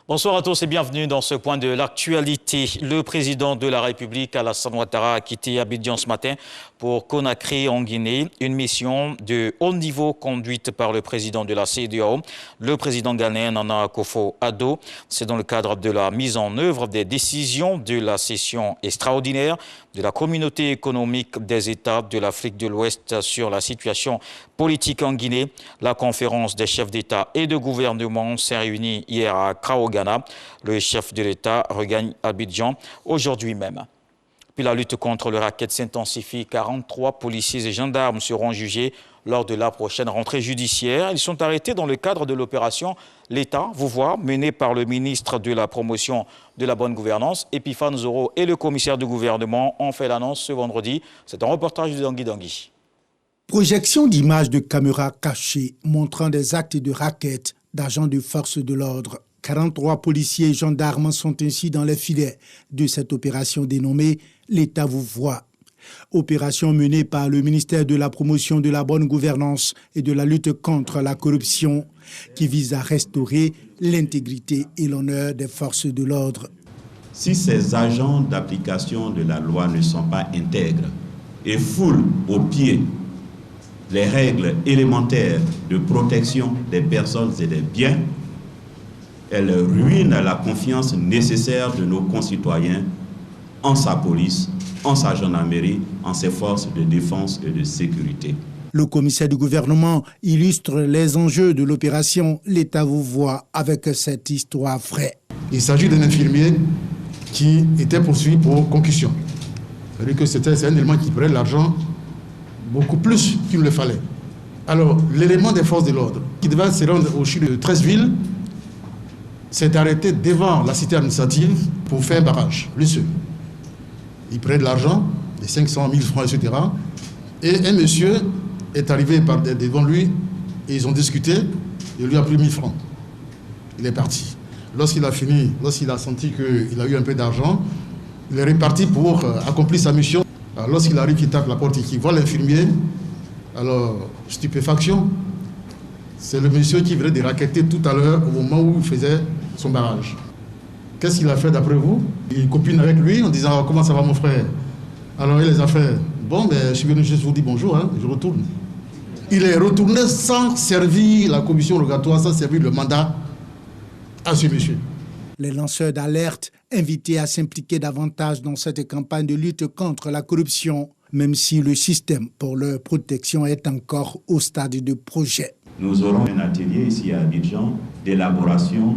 Bonsoir à tous et bienvenue dans ce point de l'actualité. Le président de la République, Alassane Ouattara, a quitté Abidjan ce matin pour Conakry en Guinée. Une mission de haut niveau conduite par le président de la CEDEAO, le président ghanéen Nana Akufo-Addo. C'est dans le cadre de la mise en œuvre des décisions de la session extraordinaire de la communauté économique des États de l'Afrique de l'Ouest sur la situation politique en Guinée. La conférence des chefs d'État et de gouvernement s'est réunie hier à Accra, au Ghana. Le chef de l'État regagne Abidjan aujourd'hui même. Puis la lutte contre le racket s'intensifie. 43 policiers et gendarmes seront jugés lors de la prochaine rentrée judiciaire. Ils sont arrêtés dans le cadre de l'opération L'État vous voit, menée par le ministre de la promotion de la bonne gouvernance, Epiphane Zoro, et le commissaire du gouvernement ont fait l'annonce ce vendredi. C'est un reportage de Dangui Dangui. Projection d'images de caméras cachées montrant des actes de racket d'agents de force de l'ordre. 43 policiers et gendarmes sont ainsi dans les filets de cette opération dénommée « L'État vous voit ». Opération menée par le ministère de la promotion de la bonne gouvernance et de la lutte contre la corruption qui vise à restaurer l'intégrité et l'honneur des forces de l'ordre. Si ces agents d'application de la loi ne sont pas intègres et foulent aux pieds les règles élémentaires de protection des personnes et des biens, elle ruine la confiance nécessaire de nos concitoyens en sa police, en sa gendarmerie, en ses forces de défense et de sécurité. Le commissaire du gouvernement illustre les enjeux de l'opération « L'État vous voit » avec cette histoire vraie. Il s'agit d'un infirmier qui était poursuivi pour concussion. C'est-à-dire que c'est un élément qui prenait l'argent beaucoup plus qu'il ne le fallait. Alors, l'élément des forces de l'ordre qui devait se rendre au CHU de Treichville s'est arrêté devant la cité administrative pour faire barrage, lui seul. Il prenait de l'argent, des 500 000 francs, etc. Et un monsieur est arrivé devant lui et ils ont discuté et lui a pris 1000 francs. Il est parti. Lorsqu'il a fini, lorsqu'il a senti qu'il a eu un peu d'argent, il est reparti pour accomplir sa mission. Lorsqu'il arrive, il tape la porte et qu'il voit l'infirmier, alors stupéfaction. C'est le monsieur qui venait de racketter tout à l'heure au moment où il faisait son barrage. Qu'est-ce qu'il a fait d'après vous? Il copine avec lui en disant « Comment ça va mon frère ?» Alors il les a fait « Bon, ben, je suis venu juste vous dire bonjour, hein, je retourne. » Il est retourné sans servir la commission rogatoire, sans servir le mandat à ce monsieur. Les lanceurs d'alerte invités à s'impliquer davantage dans cette campagne de lutte contre la corruption, même si le système pour leur protection est encore au stade de projet. Nous aurons un atelier ici à Abidjan d'élaboration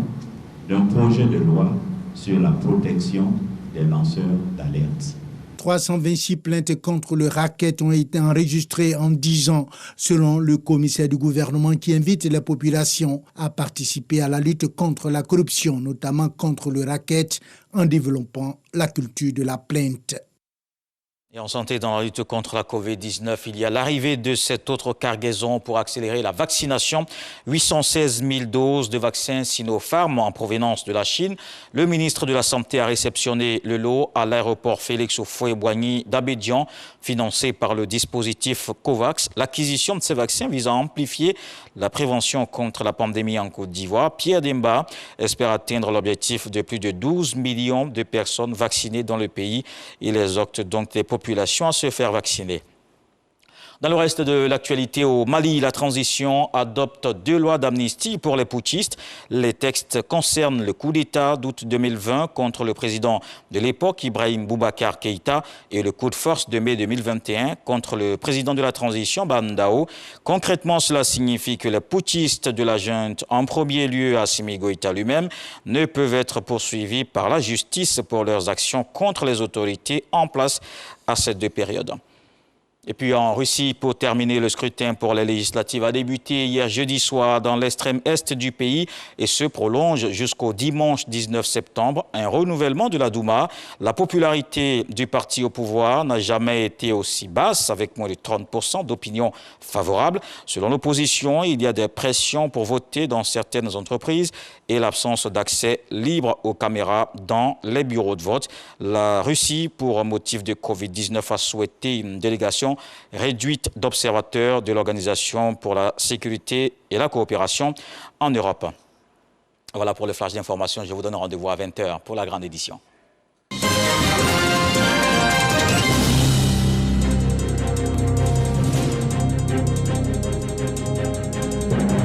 d'un projet de loi sur la protection des lanceurs d'alerte. 326 plaintes contre le racket ont été enregistrées en 10 ans, selon le commissaire du gouvernement qui invite les populations à participer à la lutte contre la corruption, notamment contre le racket, en développant la culture de la plainte. Et en santé, dans la lutte contre la Covid-19, il y a l'arrivée de cette autre cargaison pour accélérer la vaccination. 816 000 doses de vaccins Sinopharm en provenance de la Chine. Le ministre de la Santé a réceptionné le lot à l'aéroport Félix Houphouët-Boigny d'Abidjan, financé par le dispositif COVAX. L'acquisition de ces vaccins vise à amplifier la prévention contre la pandémie en Côte d'Ivoire. Pierre Demba espère atteindre l'objectif de plus de 12 millions de personnes vaccinées dans le pays. Il exhorte donc les populations à se faire vacciner. Dans le reste de l'actualité, au Mali, la transition adopte 2 lois d'amnistie pour les putschistes. Les textes concernent le coup d'État d'août 2020 contre le président de l'époque, Ibrahim Boubacar Keïta, et le coup de force de mai 2021 contre le président de la transition, Bandao. Concrètement, cela signifie que les putschistes de la junte, en premier lieu Assimi Goïta lui-même, ne peuvent être poursuivis par la justice pour leurs actions contre les autorités en place à ces 2 périodes. Et puis en Russie, pour terminer, le scrutin pour les législatives a débuté hier jeudi soir dans l'extrême est du pays et se prolonge jusqu'au dimanche 19 septembre. Un renouvellement de la Douma. La popularité du parti au pouvoir n'a jamais été aussi basse, avec moins de 30% d'opinion favorable. Selon l'opposition, il y a des pressions pour voter dans certaines entreprises et l'absence d'accès libre aux caméras dans les bureaux de vote. La Russie, pour un motif de Covid-19, a souhaité une délégation réduite d'observateurs de l'Organisation pour la sécurité et la coopération en Europe. Voilà pour le flash d'information. Je vous donne rendez-vous à 20 h pour la grande édition.